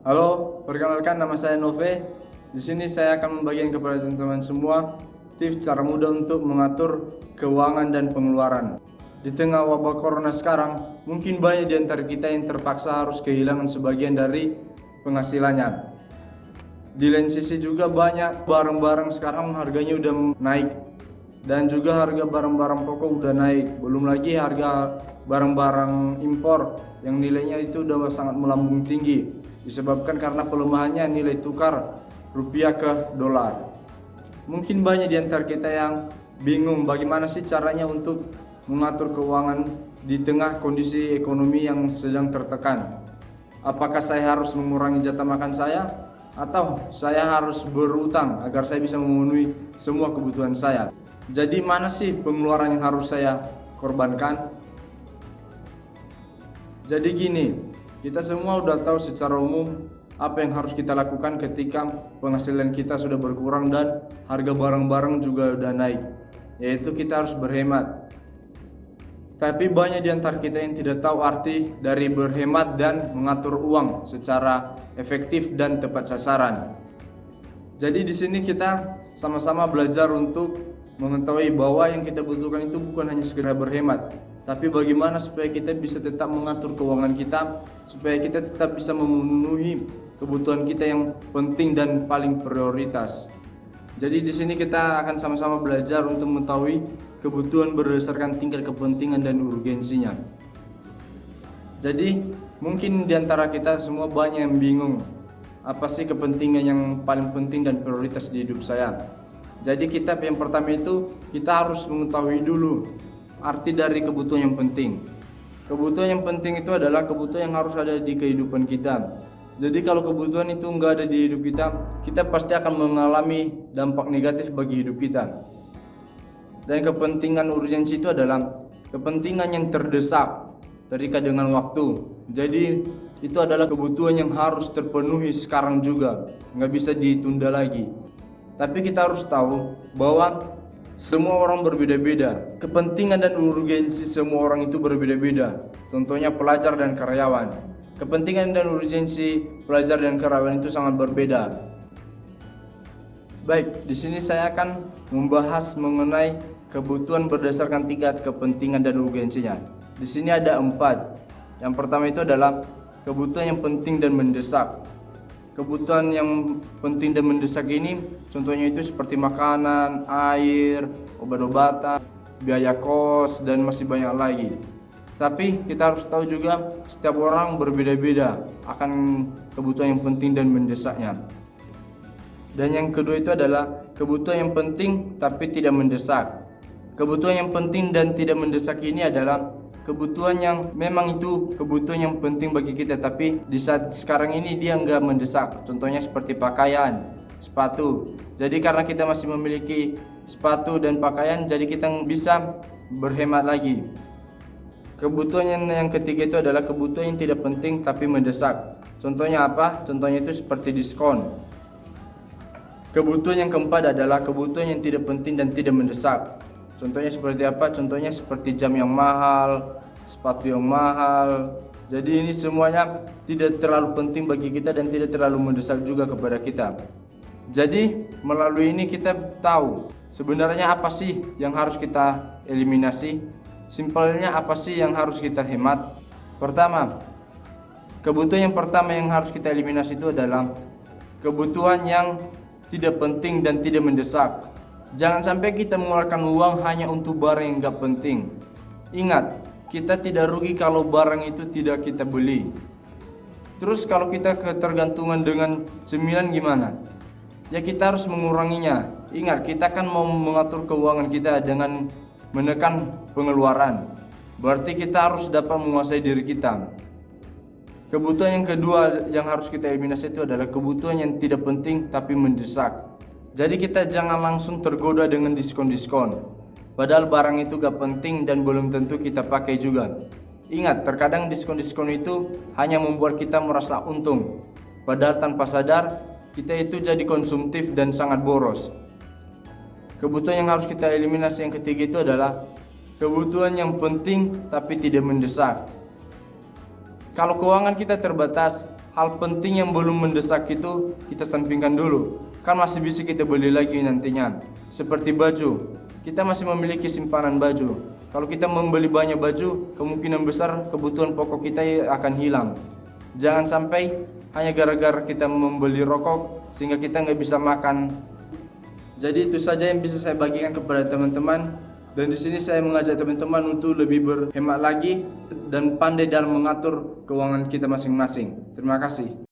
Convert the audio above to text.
Halo, perkenalkan nama saya Nove. Di sini saya akan membagikan kepada teman-teman semua tips cara mudah untuk mengatur keuangan dan pengeluaran. Di tengah wabah corona sekarang, mungkin banyak di antara kita yang terpaksa harus kehilangan sebagian dari penghasilannya. Di lain sisi juga banyak barang-barang sekarang harganya udah naik dan juga harga barang-barang pokok udah naik. Belum lagi harga barang-barang impor yang nilainya itu udah sangat melambung tinggi disebabkan karena pelemahannya nilai tukar rupiah ke dolar. Mungkin banyak di antara kita yang bingung bagaimana sih caranya untuk mengatur keuangan di tengah kondisi ekonomi yang sedang tertekan. Apakah saya harus mengurangi jatah makan saya atau saya harus berutang agar saya bisa memenuhi semua kebutuhan saya? Jadi mana sih pengeluaran yang harus saya korbankan? Jadi gini, kita semua udah tahu secara umum apa yang harus kita lakukan ketika penghasilan kita sudah berkurang dan harga barang-barang juga udah naik, yaitu kita harus berhemat. Tapi banyak di antara kita yang tidak tahu arti dari berhemat dan mengatur uang secara efektif dan tepat sasaran. Jadi di sini kita sama-sama belajar untuk mengetahui bahwa yang kita butuhkan itu bukan hanya sekedar berhemat, tapi bagaimana supaya kita bisa tetap mengatur keuangan kita, supaya kita tetap bisa memenuhi kebutuhan kita yang penting dan paling prioritas. Jadi di sini kita akan sama-sama belajar untuk mengetahui kebutuhan berdasarkan tingkat kepentingan dan urgensinya. Jadi mungkin di antara kita semua banyak yang bingung, apa sih kepentingan yang paling penting dan prioritas di hidup saya. Jadi yang pertama itu kita harus mengetahui dulu arti dari kebutuhan yang penting. Kebutuhan yang penting itu adalah kebutuhan yang harus ada di kehidupan kita. Jadi kalau kebutuhan itu enggak ada di hidup kita, kita pasti akan mengalami dampak negatif bagi hidup kita. Dan kepentingan urgensi itu adalah kepentingan yang terdesak, terikat dengan waktu. Jadi itu adalah kebutuhan yang harus terpenuhi sekarang juga, nggak bisa ditunda lagi. Tapi kita harus tahu bahwa semua orang berbeda-beda. Kepentingan dan urgensi semua orang itu berbeda-beda. Contohnya pelajar dan karyawan. Kepentingan dan urgensi pelajar dan karyawan itu sangat berbeda. Baik, di sini saya akan membahas mengenai kebutuhan berdasarkan tingkat kepentingan dan urgensinya. Di sini ada 4. Yang pertama itu adalah kebutuhan yang penting dan mendesak. Kebutuhan yang penting dan mendesak ini contohnya itu seperti makanan, air, obat-obatan, biaya kos, dan masih banyak lagi. Tapi kita harus tahu juga setiap orang berbeda-beda akan kebutuhan yang penting dan mendesaknya. Dan yang kedua itu adalah kebutuhan yang penting tapi tidak mendesak. Kebutuhan yang penting dan tidak mendesak ini adalah kebutuhan yang memang itu kebutuhan yang penting bagi kita, tapi di saat sekarang ini dia enggak mendesak. Contohnya seperti pakaian, sepatu. Jadi karena kita masih memiliki sepatu dan pakaian, jadi kita bisa berhemat lagi. Kebutuhan yang ketiga itu adalah kebutuhan yang tidak penting tapi mendesak. Contohnya apa? Contohnya itu seperti diskon. Kebutuhan yang keempat adalah kebutuhan yang tidak penting dan tidak mendesak. Contohnya seperti apa? Contohnya seperti jam yang mahal, sepatu yang mahal. Jadi ini semuanya tidak terlalu penting bagi kita dan tidak terlalu mendesak juga kepada kita. Jadi melalui ini kita tahu sebenarnya apa sih yang harus kita eliminasi. Simpelnya apa sih yang harus kita hemat. Pertama, kebutuhan yang pertama yang harus kita eliminasi itu adalah kebutuhan yang tidak penting dan tidak mendesak. Jangan sampai kita mengeluarkan uang hanya untuk barang yang gak penting. Ingat, kita tidak rugi kalau barang itu tidak kita beli. Terus kalau kita ketergantungan dengan cemilan gimana? Ya kita harus menguranginya. Ingat, kita kan mau mengatur keuangan kita dengan menekan pengeluaran. Berarti kita harus dapat menguasai diri kita. Kebutuhan yang kedua yang harus kita eliminasi itu adalah kebutuhan yang tidak penting tapi mendesak. Jadi kita jangan langsung tergoda dengan diskon-diskon. Padahal barang itu gak penting dan belum tentu kita pakai juga. Ingat, terkadang diskon-diskon itu hanya membuat kita merasa untung. Padahal tanpa sadar, kita itu jadi konsumtif dan sangat boros. Kebutuhan yang harus kita eliminasi yang ketiga itu adalah kebutuhan yang penting tapi tidak mendesak. Kalau keuangan kita terbatas, hal penting yang belum mendesak itu kita sampingkan dulu. Kan masih bisa kita beli lagi nantinya. Seperti baju, kita masih memiliki simpanan baju. Kalau kita membeli banyak baju, kemungkinan besar kebutuhan pokok kita akan hilang. Jangan sampai hanya gara-gara kita membeli rokok sehingga kita nggak bisa makan. Jadi itu saja yang bisa saya bagikan kepada teman-teman. Dan di sini saya mengajak teman-teman untuk lebih berhemat lagi dan pandai dalam mengatur keuangan kita masing-masing. Terima kasih.